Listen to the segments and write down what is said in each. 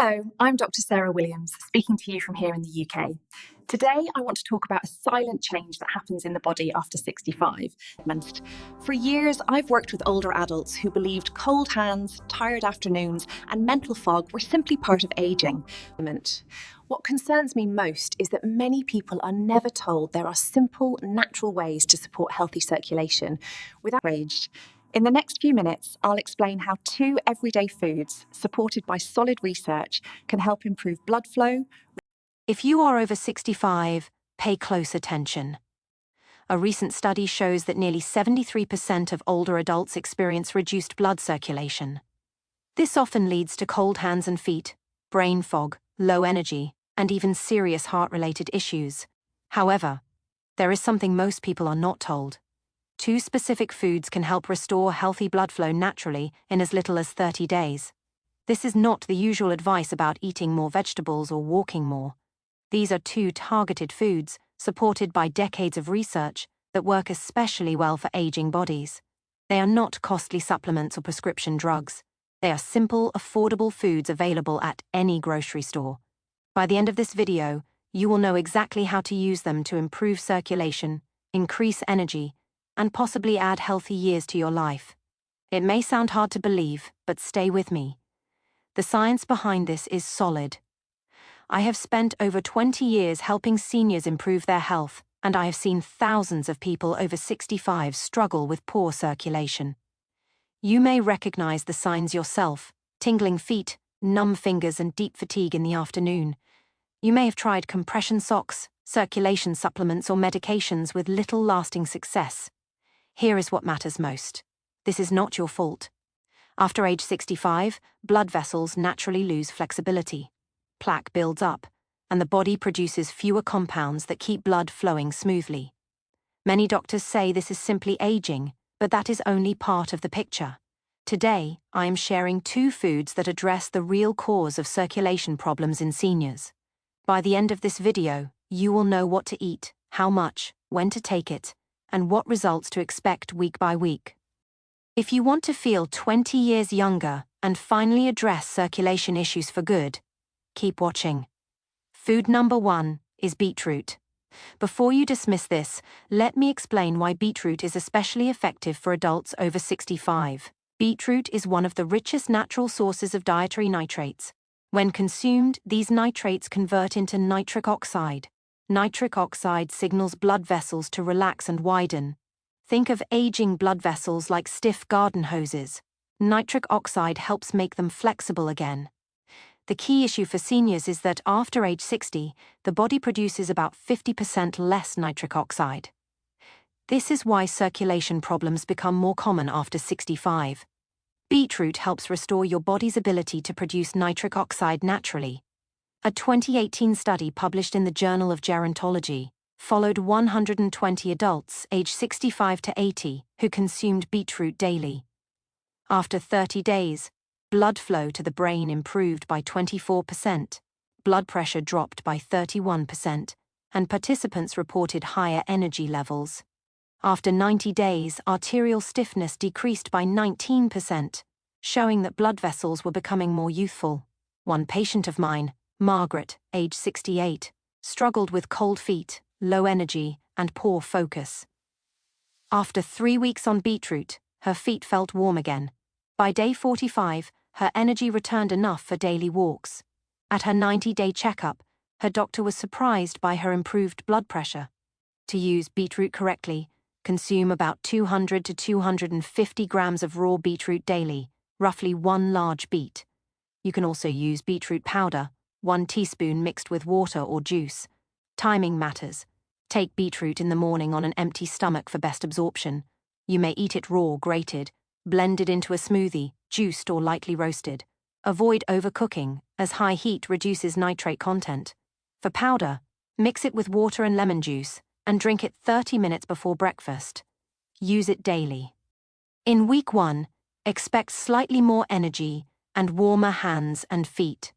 Hello, I'm Dr. Sarah Williams, speaking to you from here in the UK. Today, I want to talk about a silent change that happens in the body after 65. For years, I've worked with older adults who believed cold hands, tired afternoons, and mental fog were simply part of aging. What concerns me most is that many people are never told there are simple, natural ways to support healthy circulation without aged. In the next few minutes, I'll explain how 2 everyday foods, supported by solid research, can help improve blood flow. If you are over 65, pay close attention. A recent study shows that nearly 73% of older adults experience reduced blood circulation. This often leads to cold hands and feet, brain fog, low energy, and even serious heart-related issues. However, there is something most people are not told. 2 specific foods can help restore healthy blood flow naturally in as little as 30 days. This is not the usual advice about eating more vegetables or walking more. These are 2 targeted foods, supported by decades of research, that work especially well for aging bodies. They are not costly supplements or prescription drugs. They are simple, affordable foods available at any grocery store. By the end of this video, you will know exactly how to use them to improve circulation, increase energy, and possibly add healthy years to your life. It may sound hard to believe, but stay with me. The science behind this is solid. I have spent over 20 years helping seniors improve their health, and I have seen thousands of people over 65 struggle with poor circulation. You may recognize the signs yourself: tingling feet, numb fingers, and deep fatigue in the afternoon. You may have tried compression socks, circulation supplements, or medications with little lasting success. Here is what matters most. This is not your fault. After age 65, blood vessels naturally lose flexibility. Plaque builds up, and the body produces fewer compounds that keep blood flowing smoothly. Many doctors say this is simply aging, but that is only part of the picture. Today, I am sharing 2 foods that address the real cause of circulation problems in seniors. By the end of this video, you will know what to eat, how much, when to take it, and what results to expect week by week. If you want to feel 20 years younger and finally address circulation issues for good, keep watching. Food number 1 is beetroot. Before you dismiss this, let me explain why beetroot is especially effective for adults over 65. Beetroot is one of the richest natural sources of dietary nitrates. When consumed, these nitrates convert into nitric oxide. Nitric oxide signals blood vessels to relax and widen. Think of aging blood vessels like stiff garden hoses. Nitric oxide helps make them flexible again. The key issue for seniors is that after age 60, the body produces about 50% less nitric oxide. This is why circulation problems become more common after 65. Beetroot helps restore your body's ability to produce nitric oxide naturally. A 2018 study published in the Journal of Gerontology followed 120 adults aged 65 to 80 who consumed beetroot daily. After 30 days, blood flow to the brain improved by 24%, blood pressure dropped by 31%, and participants reported higher energy levels. After 90 days, arterial stiffness decreased by 19%, showing that blood vessels were becoming more youthful. One patient of mine, Margaret, age 68, struggled with cold feet, low energy, and poor focus. After 3 weeks on beetroot, her feet felt warm again. By day 45, her energy returned enough for daily walks. At her 90-day checkup, her doctor was surprised by her improved blood pressure. To use beetroot correctly, consume about 200 to 250 grams of raw beetroot daily, roughly 1 large beet. You can also use beetroot powder, 1 teaspoon mixed with water or juice. Timing matters. Take beetroot in the morning on an empty stomach for best absorption. You may eat it raw, grated, blended into a smoothie, juiced or lightly roasted. Avoid overcooking, as high heat reduces nitrate content. For powder, mix it with water and lemon juice, and drink it 30 minutes before breakfast. Use it daily. In week 1, expect slightly more energy and warmer hands and feet.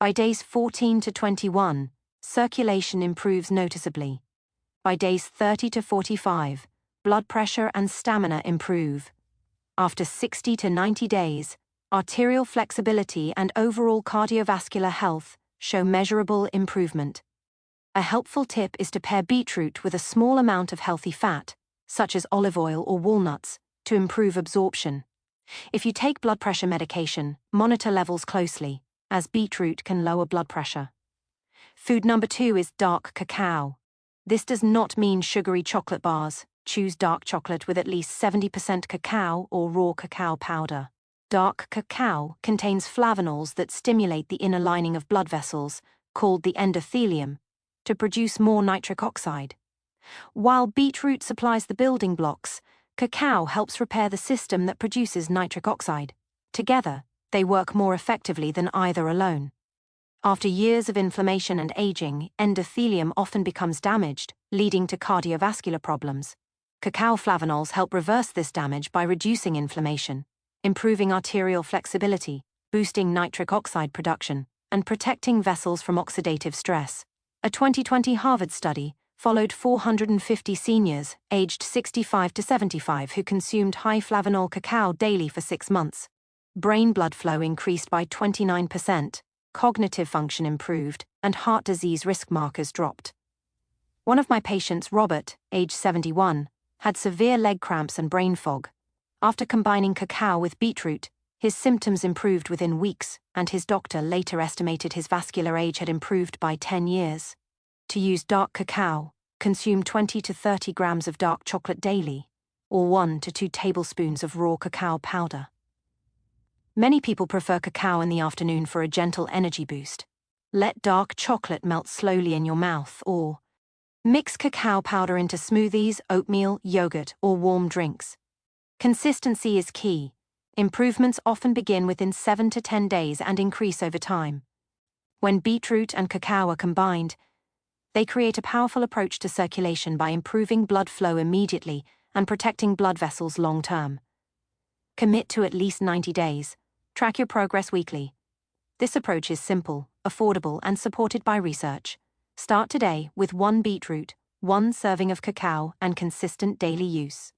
By days 14 to 21, circulation improves noticeably. By days 30 to 45, blood pressure and stamina improve. After 60 to 90 days, arterial flexibility, and overall cardiovascular health show measurable improvement. A helpful tip is to pair beetroot with a small amount of healthy fat, such as olive oil or walnuts, to improve absorption. If you take blood pressure medication, monitor levels closely, as beetroot can lower blood pressure. Food number 2 is dark cacao. This does not mean sugary chocolate bars. Choose dark chocolate with at least 70% cacao or raw cacao powder. Dark cacao contains flavonols that stimulate the inner lining of blood vessels, called the endothelium, to produce more nitric oxide. While beetroot supplies the building blocks, cacao helps repair the system that produces nitric oxide. Together, they work more effectively than either alone. After years of inflammation and aging, endothelium often becomes damaged, leading to cardiovascular problems. Cacao flavonols help reverse this damage by reducing inflammation, improving arterial flexibility, boosting nitric oxide production, and protecting vessels from oxidative stress. A 2020 Harvard study followed 450 seniors aged 65 to 75 who consumed high flavonol cacao daily for 6 months. Brain blood flow increased by 29%, cognitive function improved, and heart disease risk markers dropped. One of my patients, Robert, age 71, had severe leg cramps and brain fog. After combining cacao with beetroot, his symptoms improved within weeks, and his doctor later estimated his vascular age had improved by 10 years. To use dark cacao, consume 20 to 30 grams of dark chocolate daily, or 1 to 2 tablespoons of raw cacao powder. Many people prefer cacao in the afternoon for a gentle energy boost. Let dark chocolate melt slowly in your mouth, or mix cacao powder into smoothies, oatmeal, yogurt, or warm drinks. Consistency is key. Improvements often begin within 7 to 10 days and increase over time. When beetroot and cacao are combined, they create a powerful approach to circulation by improving blood flow immediately and protecting blood vessels long-term. Commit to at least 90 days. Track your progress weekly. This approach is simple, affordable, and supported by research. Start today with 1 beetroot, 1 serving of cacao, and consistent daily use.